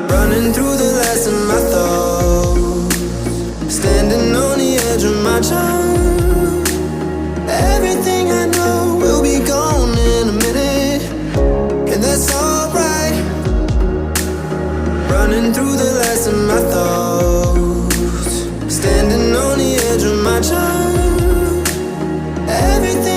Running through the last of my thoughts, standing on the edge of my time. Everything I know will be gone in a minute, and that's alright. Running through the last of my thoughts, standing on the edge of my time. Everything